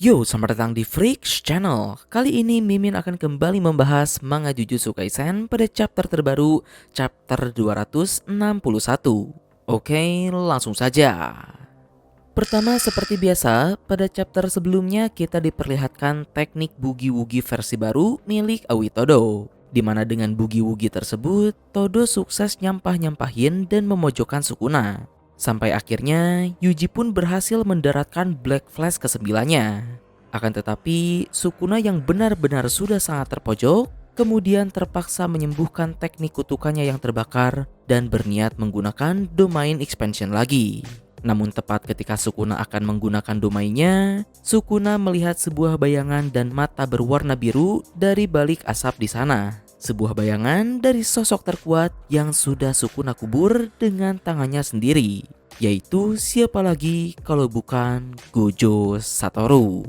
Yo, selamat datang di Freaks Channel. Kali ini Mimin akan kembali membahas manga Jujutsu Kaisen pada chapter terbaru, chapter 261. Oke, langsung saja. Pertama, seperti biasa, pada chapter sebelumnya kita diperlihatkan teknik Boogie-Woogie versi baru milik Aoi Todo. Di mana dengan Boogie-Woogie tersebut, Todo sukses nyampah-nyampahin dan memojokkan Sukuna. Sampai akhirnya, Yuji pun berhasil mendaratkan Black Flash ke-9-nya. Akan tetapi, Sukuna yang benar-benar sudah sangat terpojok, kemudian terpaksa menyembuhkan teknik kutukannya yang terbakar dan berniat menggunakan domain expansion lagi. Namun tepat ketika Sukuna akan menggunakan domainnya, Sukuna melihat sebuah bayangan dan mata berwarna biru dari balik asap di sana. Sebuah bayangan dari sosok terkuat yang sudah Sukuna kubur dengan tangannya sendiri, yaitu siapa lagi kalau bukan Gojo Satoru.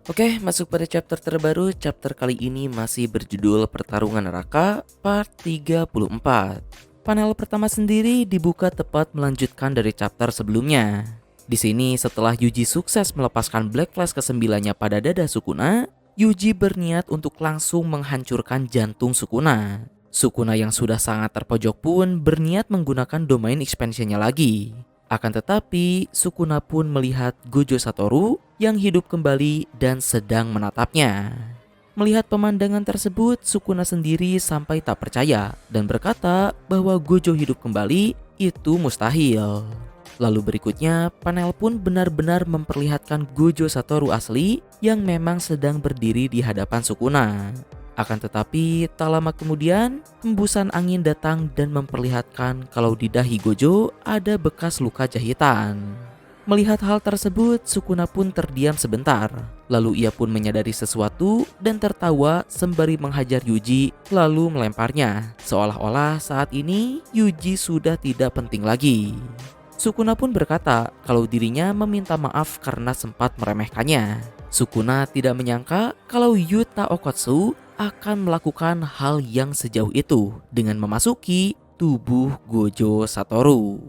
Oke, masuk pada chapter terbaru. Chapter kali ini masih berjudul Pertarungan Neraka part 34. Panel pertama sendiri dibuka tepat melanjutkan dari chapter sebelumnya. Di sini setelah Yuji sukses melepaskan Black Flash ke-9-nya pada dada Sukuna, Yuji berniat untuk langsung menghancurkan jantung Sukuna. Sukuna yang sudah sangat terpojok pun berniat menggunakan domain expansionnya lagi. Akan tetapi, Sukuna pun melihat Gojo Satoru yang hidup kembali dan sedang menatapnya. Melihat pemandangan tersebut, Sukuna sendiri sampai tak percaya dan berkata bahwa Gojo hidup kembali itu mustahil. Lalu berikutnya, panel pun benar-benar memperlihatkan Gojo Satoru asli yang memang sedang berdiri di hadapan Sukuna. Akan tetapi, tak lama kemudian, hembusan angin datang dan memperlihatkan kalau di dahi Gojo ada bekas luka jahitan. Melihat hal tersebut, Sukuna pun terdiam sebentar. Lalu ia pun menyadari sesuatu dan tertawa sembari menghajar Yuji lalu melemparnya. Seolah-olah saat ini Yuji sudah tidak penting lagi. Sukuna pun berkata kalau dirinya meminta maaf karena sempat meremehkannya. Sukuna tidak menyangka kalau Yuta Okotsu akan melakukan hal yang sejauh itu dengan memasuki tubuh Gojo Satoru.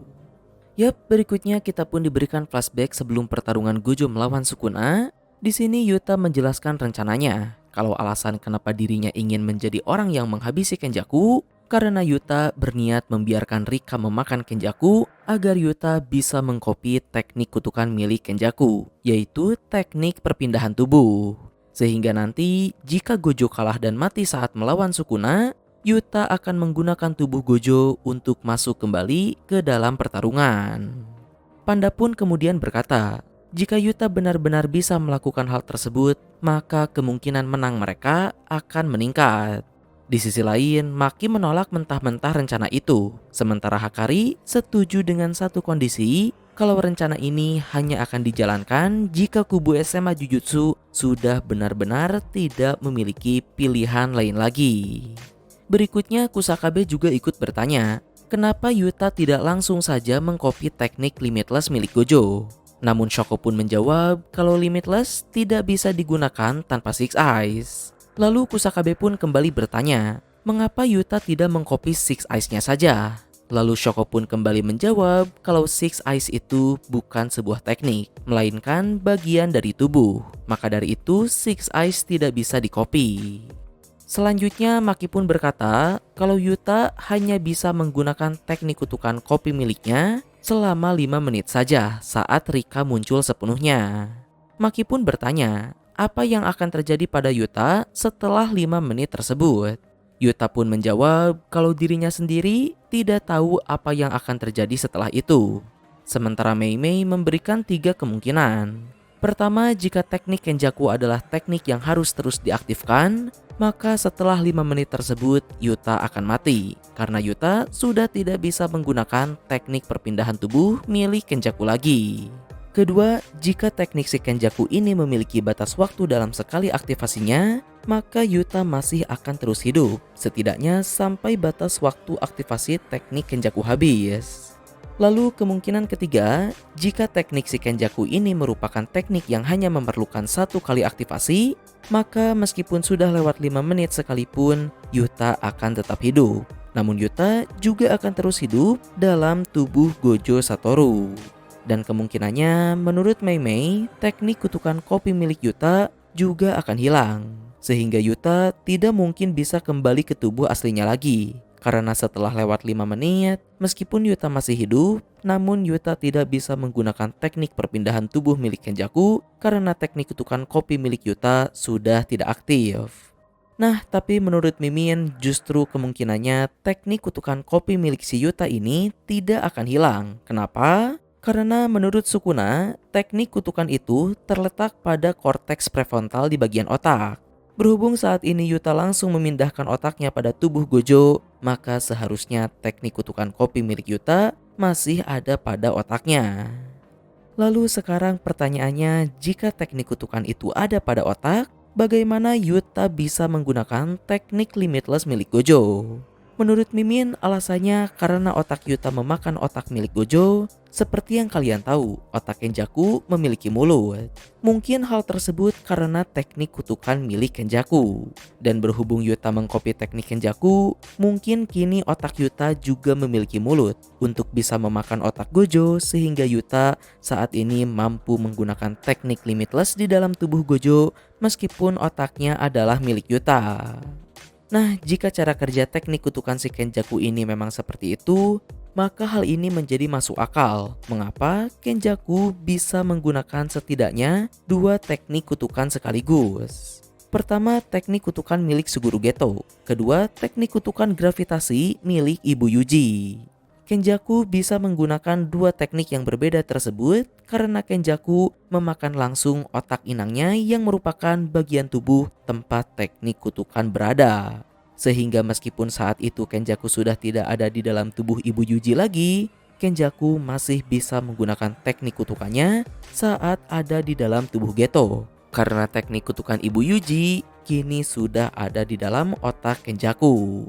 Yap, berikutnya kita pun diberikan flashback sebelum pertarungan Gojo melawan Sukuna. Di sini Yuta menjelaskan rencananya kalau alasan kenapa dirinya ingin menjadi orang yang menghabisi Kenjaku karena Yuta berniat membiarkan Rika memakan Kenjaku agar Yuta bisa mengkopi teknik kutukan milik Kenjaku, yaitu teknik perpindahan tubuh. Sehingga nanti jika Gojo kalah dan mati saat melawan Sukuna, Yuta akan menggunakan tubuh Gojo untuk masuk kembali ke dalam pertarungan. Panda pun kemudian berkata, jika Yuta benar-benar bisa melakukan hal tersebut, maka kemungkinan menang mereka akan meningkat. Di sisi lain, Maki menolak mentah-mentah rencana itu, sementara Hakari setuju dengan satu kondisi kalau rencana ini hanya akan dijalankan jika kubu SMA Jujutsu sudah benar-benar tidak memiliki pilihan lain lagi. Berikutnya, Kusakabe juga ikut bertanya, kenapa Yuta tidak langsung saja mengkopi teknik Limitless milik Gojo? Namun Shoko pun menjawab kalau Limitless tidak bisa digunakan tanpa Six Eyes. Lalu Kusakabe pun kembali bertanya, mengapa Yuta tidak mengkopi Six Eyes-nya saja? Lalu Shoko pun kembali menjawab kalau Six Eyes itu bukan sebuah teknik, melainkan bagian dari tubuh. Maka dari itu Six Eyes tidak bisa dikopi. Selanjutnya Maki pun berkata kalau Yuta hanya bisa menggunakan teknik kutukan kopi miliknya selama 5 menit saja saat Rika muncul sepenuhnya. Maki pun bertanya, apa yang akan terjadi pada Yuta setelah 5 menit tersebut? Yuta pun menjawab kalau dirinya sendiri tidak tahu apa yang akan terjadi setelah itu. Sementara Mei Mei memberikan 3 kemungkinan. Pertama, jika teknik Kenjaku adalah teknik yang harus terus diaktifkan, maka setelah 5 menit tersebut Yuta akan mati karena Yuta sudah tidak bisa menggunakan teknik perpindahan tubuh milik Kenjaku lagi. Kedua, jika teknik si Kenjaku ini memiliki batas waktu dalam sekali aktivasinya, maka Yuta masih akan terus hidup, setidaknya sampai batas waktu aktivasi teknik Kenjaku habis. Lalu kemungkinan ketiga, jika teknik si Kenjaku ini merupakan teknik yang hanya memerlukan 1 kali aktivasi, maka meskipun sudah lewat 5 menit sekalipun, Yuta akan tetap hidup. Namun Yuta juga akan terus hidup dalam tubuh Gojo Satoru. Dan kemungkinannya menurut Mei Mei, teknik kutukan kopi milik Yuta juga akan hilang. Sehingga Yuta tidak mungkin bisa kembali ke tubuh aslinya lagi. Karena setelah lewat 5 menit, meskipun Yuta masih hidup, namun Yuta tidak bisa menggunakan teknik perpindahan tubuh milik Kenjaku karena teknik kutukan kopi milik Yuta sudah tidak aktif. Nah, tapi menurut Mimin justru kemungkinannya teknik kutukan kopi milik si Yuta ini tidak akan hilang. Kenapa? Karena menurut Sukuna, teknik kutukan itu terletak pada korteks prefrontal di bagian otak. Berhubung saat ini Yuta langsung memindahkan otaknya pada tubuh Gojo, maka seharusnya teknik kutukan kopi milik Yuta masih ada pada otaknya. Lalu sekarang pertanyaannya, jika teknik kutukan itu ada pada otak, bagaimana Yuta bisa menggunakan teknik limitless milik Gojo? Menurut Mimin, alasannya karena otak Yuta memakan otak milik Gojo. Seperti yang kalian tahu, otak Kenjaku memiliki mulut. Mungkin hal tersebut karena teknik kutukan milik Kenjaku. Dan berhubung Yuta mengcopy teknik Kenjaku, mungkin kini otak Yuta juga memiliki mulut untuk bisa memakan otak Gojo, sehingga Yuta saat ini mampu menggunakan teknik limitless di dalam tubuh Gojo meskipun otaknya adalah milik Yuta. Nah, jika cara kerja teknik kutukan si Kenjaku ini memang seperti itu, maka hal ini menjadi masuk akal. Mengapa Kenjaku bisa menggunakan setidaknya 2 teknik kutukan sekaligus? Pertama, teknik kutukan milik Suguru Geto. Kedua, teknik kutukan gravitasi milik Ibu Yuji. Kenjaku bisa menggunakan 2 teknik yang berbeda tersebut karena Kenjaku memakan langsung otak inangnya yang merupakan bagian tubuh tempat teknik kutukan berada. Sehingga meskipun saat itu Kenjaku sudah tidak ada di dalam tubuh Ibu Yuji lagi, Kenjaku masih bisa menggunakan teknik kutukannya saat ada di dalam tubuh Geto. Karena teknik kutukan Ibu Yuji kini sudah ada di dalam otak Kenjaku.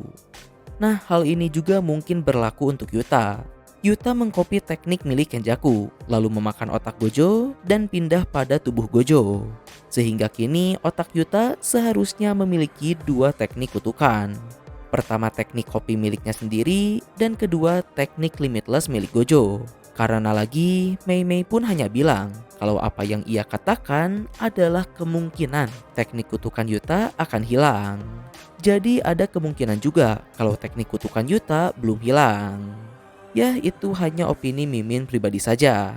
Nah, hal ini juga mungkin berlaku untuk Yuta. Yuta mengcopy teknik milik Kenjaku, lalu memakan otak Gojo dan pindah pada tubuh Gojo. Sehingga kini otak Yuta seharusnya memiliki 2 teknik kutukan. Pertama teknik copy miliknya sendiri, dan kedua teknik limitless milik Gojo. Karena lagi, Mei Mei pun hanya bilang kalau apa yang ia katakan adalah kemungkinan teknik kutukan Yuta akan hilang. Jadi ada kemungkinan juga kalau teknik kutukan Yuta belum hilang. Ya, itu hanya opini Mimin pribadi saja.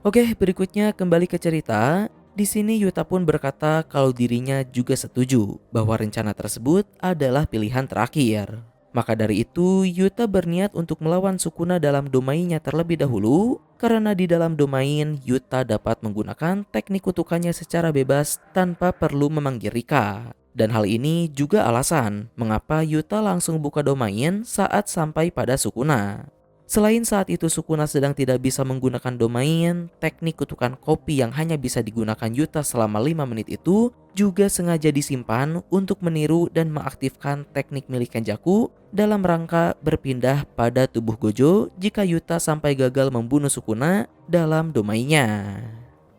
Oke, berikutnya kembali ke cerita. Di sini Yuta pun berkata kalau dirinya juga setuju bahwa rencana tersebut adalah pilihan terakhir. Maka dari itu, Yuta berniat untuk melawan Sukuna dalam domainnya terlebih dahulu, karena di dalam domain Yuta dapat menggunakan teknik kutukannya secara bebas tanpa perlu memanggil Rika. Dan hal ini juga alasan mengapa Yuta langsung buka domain saat sampai pada Sukuna. Selain saat itu Sukuna sedang tidak bisa menggunakan domain, teknik kutukan kopi yang hanya bisa digunakan Yuta selama 5 menit itu juga sengaja disimpan untuk meniru dan mengaktifkan teknik milik Kenjaku dalam rangka berpindah pada tubuh Gojo jika Yuta sampai gagal membunuh Sukuna dalam domainnya.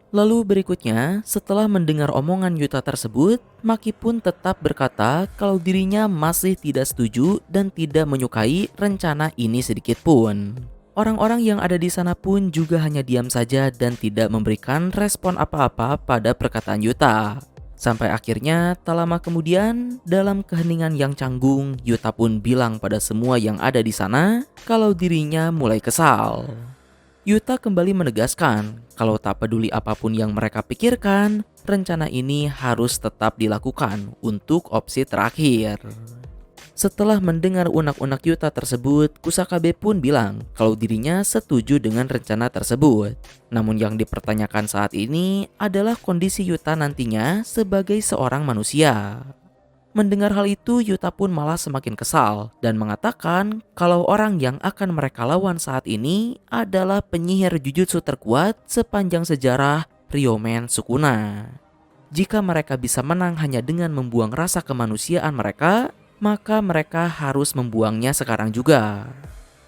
Lalu berikutnya, setelah mendengar omongan Yuta tersebut, Maki pun tetap berkata kalau dirinya masih tidak setuju dan tidak menyukai rencana ini sedikit pun. Orang-orang yang ada di sana pun juga hanya diam saja dan tidak memberikan respon apa-apa pada perkataan Yuta. Sampai akhirnya, tak lama kemudian, dalam keheningan yang canggung, Yuta pun bilang pada semua yang ada di sana kalau dirinya mulai kesal. Yuta kembali menegaskan kalau tak peduli apapun yang mereka pikirkan, rencana ini harus tetap dilakukan untuk opsi terakhir. Setelah mendengar unek-unek Yuta tersebut, Kusakabe pun bilang kalau dirinya setuju dengan rencana tersebut. Namun yang dipertanyakan saat ini adalah kondisi Yuta nantinya sebagai seorang manusia. Mendengar hal itu, Yuta pun malah semakin kesal dan mengatakan kalau orang yang akan mereka lawan saat ini adalah penyihir jujutsu terkuat sepanjang sejarah Ryomen Sukuna. Jika mereka bisa menang hanya dengan membuang rasa kemanusiaan mereka, maka mereka harus membuangnya sekarang juga.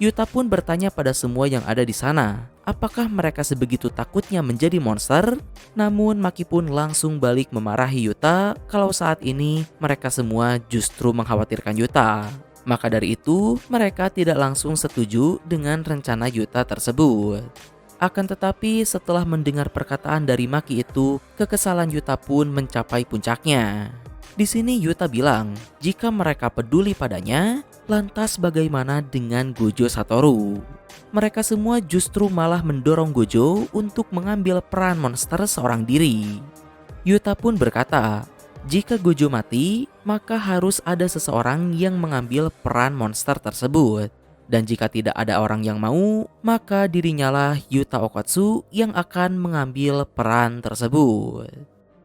Yuta pun bertanya pada semua yang ada di sana, apakah mereka sebegitu takutnya menjadi monster? Namun Maki pun langsung balik memarahi Yuta kalau saat ini mereka semua justru mengkhawatirkan Yuta. Maka dari itu mereka tidak langsung setuju dengan rencana Yuta tersebut. Akan tetapi setelah mendengar perkataan dari Maki itu, kekesalan Yuta pun mencapai puncaknya. Di sini Yuta bilang, jika mereka peduli padanya, lantas bagaimana dengan Gojo Satoru? Mereka semua justru malah mendorong Gojo untuk mengambil peran monster seorang diri. Yuta pun berkata, jika Gojo mati, maka harus ada seseorang yang mengambil peran monster tersebut. Dan jika tidak ada orang yang mau, maka dirinya lah Yuta Okkotsu yang akan mengambil peran tersebut.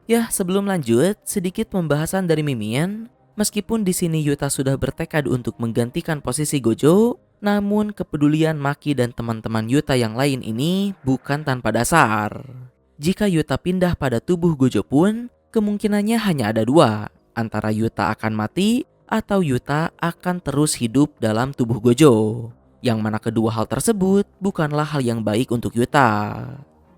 Ya, sebelum lanjut, sedikit pembahasan dari Mimin. Meskipun di sini Yuta sudah bertekad untuk menggantikan posisi Gojo, namun kepedulian Maki dan teman-teman Yuta yang lain ini bukan tanpa dasar. Jika Yuta pindah pada tubuh Gojo pun, kemungkinannya hanya ada dua, antara Yuta akan mati atau Yuta akan terus hidup dalam tubuh Gojo. Yang mana kedua hal tersebut bukanlah hal yang baik untuk Yuta.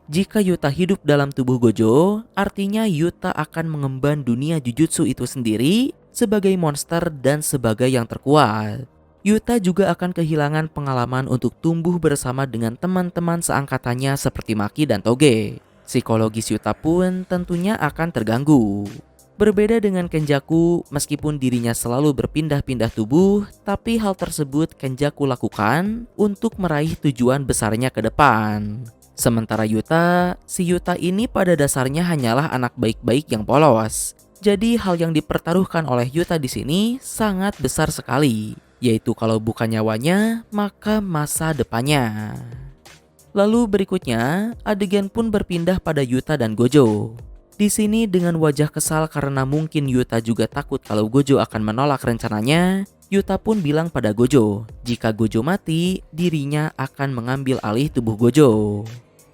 Jika Yuta hidup dalam tubuh Gojo, artinya Yuta akan mengemban dunia Jujutsu itu sendiri sebagai monster dan sebagai yang terkuat. Yuta juga akan kehilangan pengalaman untuk tumbuh bersama dengan teman-teman seangkatannya seperti Maki dan Toge. Psikologis Yuta pun tentunya akan terganggu. Berbeda dengan Kenjaku, meskipun dirinya selalu berpindah-pindah tubuh, tapi hal tersebut Kenjaku lakukan untuk meraih tujuan besarnya ke depan. Sementara Yuta, si Yuta ini pada dasarnya hanyalah anak baik-baik yang polos. Jadi hal yang dipertaruhkan oleh Yuta di sini sangat besar sekali, yaitu kalau bukan nyawanya, maka masa depannya. Lalu berikutnya, adegan pun berpindah pada Yuta dan Gojo. Di sini dengan wajah kesal karena mungkin Yuta juga takut kalau Gojo akan menolak rencananya, Yuta pun bilang pada Gojo, jika Gojo mati, dirinya akan mengambil alih tubuh Gojo.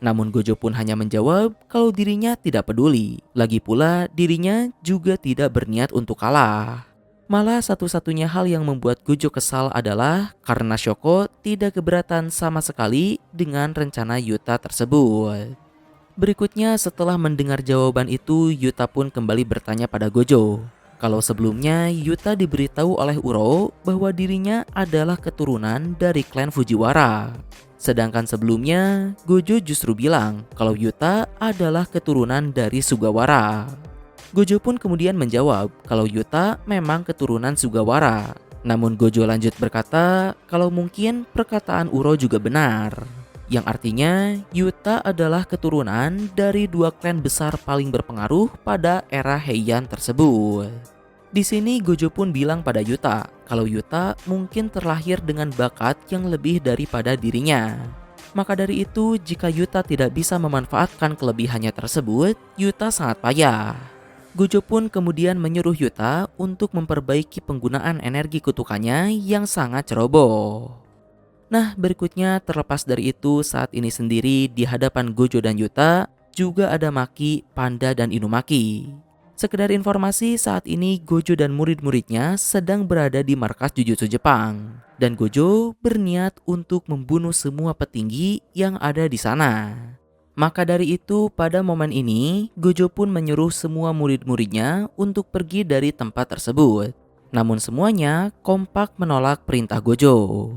Namun Gojo pun hanya menjawab kalau dirinya tidak peduli. Lagi pula dirinya juga tidak berniat untuk kalah. Malah satu-satunya hal yang membuat Gojo kesal adalah karena Shoko tidak keberatan sama sekali dengan rencana Yuta tersebut. Berikutnya setelah mendengar jawaban itu, Yuta pun kembali bertanya pada Gojo. Kalau sebelumnya Yuta diberitahu oleh Uro bahwa dirinya adalah keturunan dari klan Fujiwara. Sedangkan sebelumnya Gojo justru bilang kalau Yuta adalah keturunan dari Sugawara. Gojo pun kemudian menjawab kalau Yuta memang keturunan Sugawara. Namun Gojo lanjut berkata kalau mungkin perkataan Uro juga benar. Yang artinya Yuta adalah keturunan dari dua klan besar paling berpengaruh pada era Heian tersebut. Di sini Gojo pun bilang pada Yuta kalau Yuta mungkin terlahir dengan bakat yang lebih daripada dirinya. Maka dari itu jika Yuta tidak bisa memanfaatkan kelebihannya tersebut, Yuta sangat payah. Gojo pun kemudian menyuruh Yuta untuk memperbaiki penggunaan energi kutukannya yang sangat ceroboh. Nah, berikutnya terlepas dari itu, saat ini sendiri di hadapan Gojo dan Yuta juga ada Maki, Panda, dan Inumaki. Sekedar informasi, saat ini Gojo dan murid-muridnya sedang berada di markas Jujutsu Jepang. Dan Gojo berniat untuk membunuh semua petinggi yang ada di sana. Maka dari itu, pada momen ini, Gojo pun menyuruh semua murid-muridnya untuk pergi dari tempat tersebut. Namun semuanya kompak menolak perintah Gojo.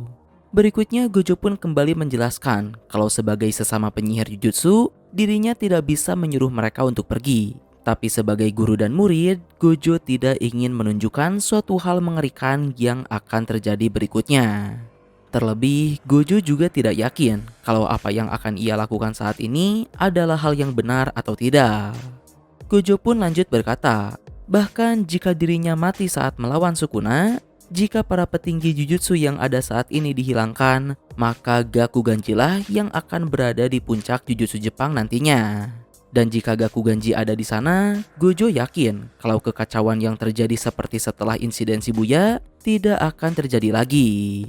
Berikutnya Gojo pun kembali menjelaskan kalau sebagai sesama penyihir Jujutsu, dirinya tidak bisa menyuruh mereka untuk pergi. Tapi sebagai guru dan murid, Gojo tidak ingin menunjukkan suatu hal mengerikan yang akan terjadi berikutnya. Terlebih, Gojo juga tidak yakin kalau apa yang akan ia lakukan saat ini adalah hal yang benar atau tidak. Gojo pun lanjut berkata, bahkan jika dirinya mati saat melawan Sukuna, jika para petinggi Jujutsu yang ada saat ini dihilangkan, maka Gakuganji lah yang akan berada di puncak Jujutsu Jepang nantinya. Dan jika Gakuganji ada di sana, Gojo yakin kalau kekacauan yang terjadi seperti setelah insiden Shibuya tidak akan terjadi lagi.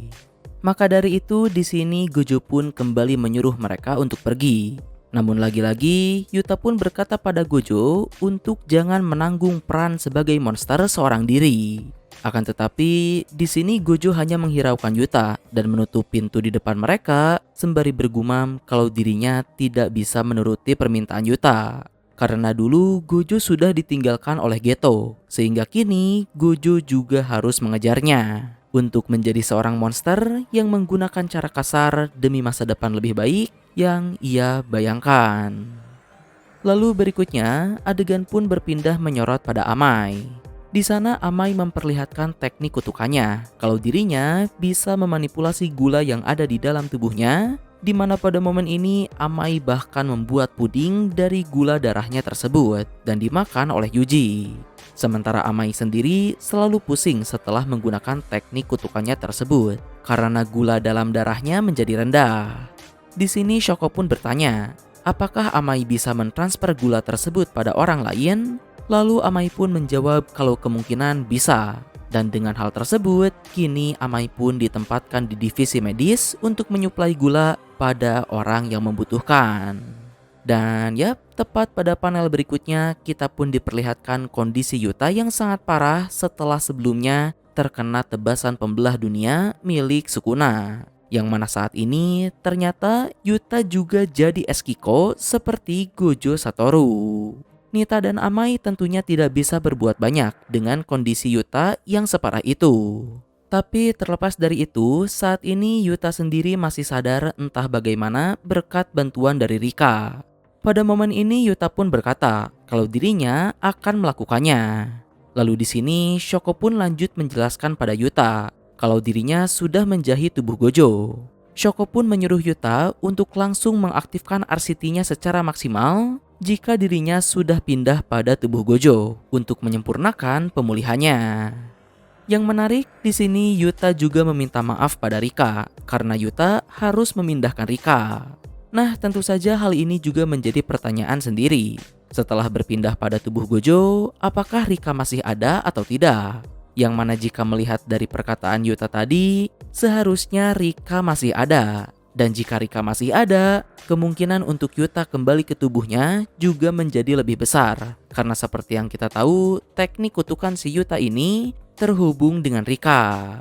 Maka dari itu di sini Gojo pun kembali menyuruh mereka untuk pergi. Namun lagi-lagi Yuta pun berkata pada Gojo untuk jangan menanggung peran sebagai monster seorang diri. Akan tetapi di sini Gojo hanya menghiraukan Yuta dan menutup pintu di depan mereka sembari bergumam kalau dirinya tidak bisa menuruti permintaan Yuta. Karena dulu Gojo sudah ditinggalkan oleh Geto, sehingga kini Gojo juga harus mengejarnya. untuk menjadi seorang monster yang menggunakan cara kasar demi masa depan lebih baik yang ia bayangkan. Lalu berikutnya, adegan pun berpindah menyorot pada Amai. Di sana Amai memperlihatkan teknik kutukannya, kalau dirinya bisa memanipulasi gula yang ada di dalam tubuhnya, di mana pada momen ini Amai bahkan membuat puding dari gula darahnya tersebut dan dimakan oleh Yuji. Sementara Amai sendiri selalu pusing setelah menggunakan teknik kutukannya tersebut karena gula dalam darahnya menjadi rendah. Di sini Shoko pun bertanya, apakah Amai bisa mentransfer gula tersebut pada orang lain? Lalu Amai pun menjawab kalau kemungkinan bisa. Dan dengan hal tersebut, kini Amai pun ditempatkan di divisi medis untuk menyuplai gula pada orang yang membutuhkan. Dan tepat pada panel berikutnya, kita pun diperlihatkan kondisi Yuta yang sangat parah setelah sebelumnya terkena tebasan pembelah dunia milik Sukuna. Yang mana saat ini ternyata Yuta juga jadi Eskiko seperti Gojo Satoru. Nita dan Amai tentunya tidak bisa berbuat banyak dengan kondisi Yuta yang separah itu. Tapi terlepas dari itu, saat ini Yuta sendiri masih sadar entah bagaimana berkat bantuan dari Rika. Pada momen ini Yuta pun berkata kalau dirinya akan melakukannya. Lalu di sini Shoko pun lanjut menjelaskan pada Yuta kalau dirinya sudah menjahit tubuh Gojo. Shoko pun menyuruh Yuta untuk langsung mengaktifkan RCT-nya secara maksimal jika dirinya sudah pindah pada tubuh Gojo untuk menyempurnakan pemulihannya. Yang menarik di sini Yuta juga meminta maaf pada Rika karena Yuta harus memindahkan Rika. Nah, tentu saja hal ini juga menjadi pertanyaan sendiri. Setelah berpindah pada tubuh Gojo, apakah Rika masih ada atau tidak? Yang mana jika melihat dari perkataan Yuta tadi, seharusnya Rika masih ada. Dan jika Rika masih ada, kemungkinan untuk Yuta kembali ke tubuhnya juga menjadi lebih besar. Karena seperti yang kita tahu, teknik kutukan si Yuta ini terhubung dengan Rika.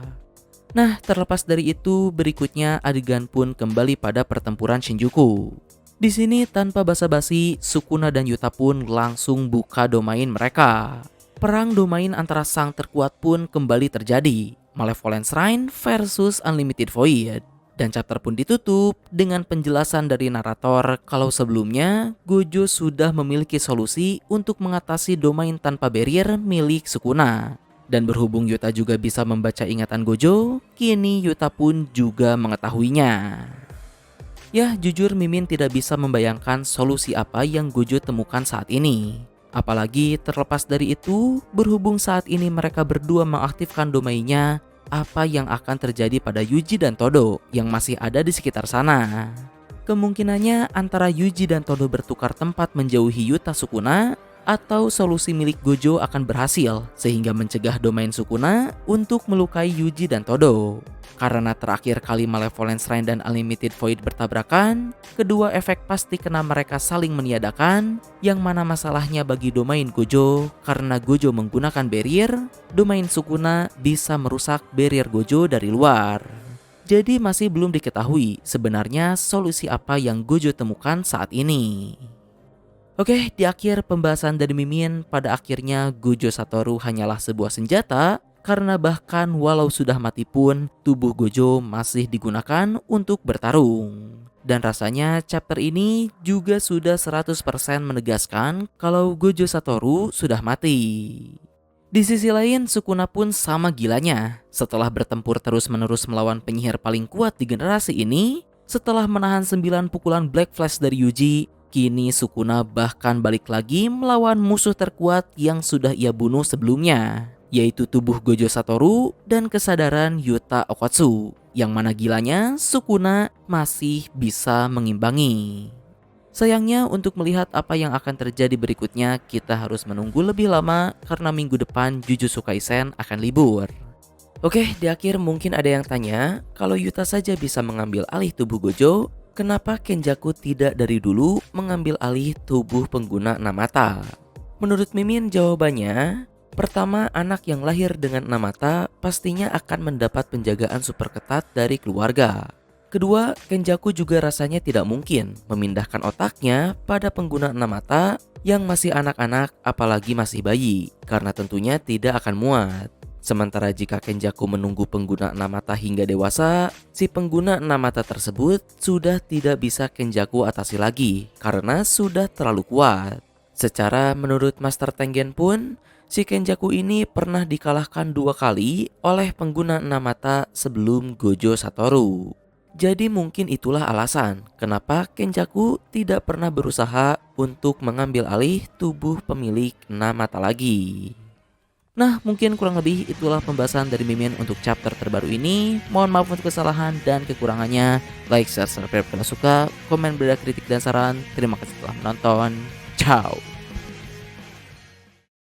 Nah, terlepas dari itu, berikutnya adegan pun kembali pada pertempuran Shinjuku. Di sini tanpa basa-basi, Sukuna dan Yuta pun langsung buka domain mereka. Perang domain antara sang terkuat pun kembali terjadi, Malevolent Shrine versus Unlimited Void. Dan chapter pun ditutup dengan penjelasan dari narator kalau sebelumnya Gojo sudah memiliki solusi untuk mengatasi domain tanpa barrier milik Sukuna. Dan berhubung Yuta juga bisa membaca ingatan Gojo, kini Yuta pun juga mengetahuinya. Ya, jujur Mimin tidak bisa membayangkan solusi apa yang Gojo temukan saat ini. Apalagi terlepas dari itu, berhubung saat ini mereka berdua mengaktifkan domainnya, apa yang akan terjadi pada Yuji dan Todo yang masih ada di sekitar sana. Kemungkinannya antara Yuji dan Todo bertukar tempat menjauhi Yuta Sukuna, atau solusi milik Gojo akan berhasil sehingga mencegah domain Sukuna untuk melukai Yuji dan Todo. Karena terakhir kali Malevolent Shrine dan Unlimited Void bertabrakan, kedua efek pasti kena mereka saling meniadakan, yang mana masalahnya bagi domain Gojo, karena Gojo menggunakan barrier, domain Sukuna bisa merusak barrier Gojo dari luar. Jadi masih belum diketahui sebenarnya solusi apa yang Gojo temukan saat ini. Oke, di akhir pembahasan dari Mimin, pada akhirnya Gojo Satoru hanyalah sebuah senjata, karena bahkan walau sudah mati pun, tubuh Gojo masih digunakan untuk bertarung. Dan rasanya chapter ini juga sudah 100% menegaskan kalau Gojo Satoru sudah mati. Di sisi lain, Sukuna pun sama gilanya. Setelah bertempur terus-menerus melawan penyihir paling kuat di generasi ini, setelah menahan 9 pukulan Black Flash dari Yuji, kini Sukuna bahkan balik lagi melawan musuh terkuat yang sudah ia bunuh sebelumnya, yaitu tubuh Gojo Satoru dan kesadaran Yuta Okkotsu, yang mana gilanya Sukuna masih bisa mengimbangi. Sayangnya untuk melihat apa yang akan terjadi berikutnya, kita harus menunggu lebih lama karena minggu depan Jujutsu Kaisen akan libur. Oke, di akhir mungkin ada yang tanya, kalau Yuta saja bisa mengambil alih tubuh Gojo, kenapa Kenjaku tidak dari dulu mengambil alih tubuh pengguna Namata? Menurut Mimin jawabannya, pertama, anak yang lahir dengan Namata pastinya akan mendapat penjagaan super ketat dari keluarga. Kedua, Kenjaku juga rasanya tidak mungkin memindahkan otaknya pada pengguna Namata yang masih anak-anak apalagi masih bayi, karena tentunya tidak akan muat. Sementara jika Kenjaku menunggu pengguna enam mata hingga dewasa, si pengguna enam mata tersebut sudah tidak bisa Kenjaku atasi lagi karena sudah terlalu kuat. Secara menurut Master Tengen pun, si Kenjaku ini pernah dikalahkan 2 kali oleh pengguna enam mata sebelum Gojo Satoru. Jadi mungkin itulah alasan kenapa Kenjaku tidak pernah berusaha untuk mengambil alih tubuh pemilik enam mata lagi. Nah, mungkin kurang lebih itulah pembahasan dari Mimin untuk chapter terbaru ini. Mohon maaf untuk kesalahan dan kekurangannya. Like, share, subscribe kalau suka. Komen, beda kritik dan saran. Terima kasih telah menonton. Ciao.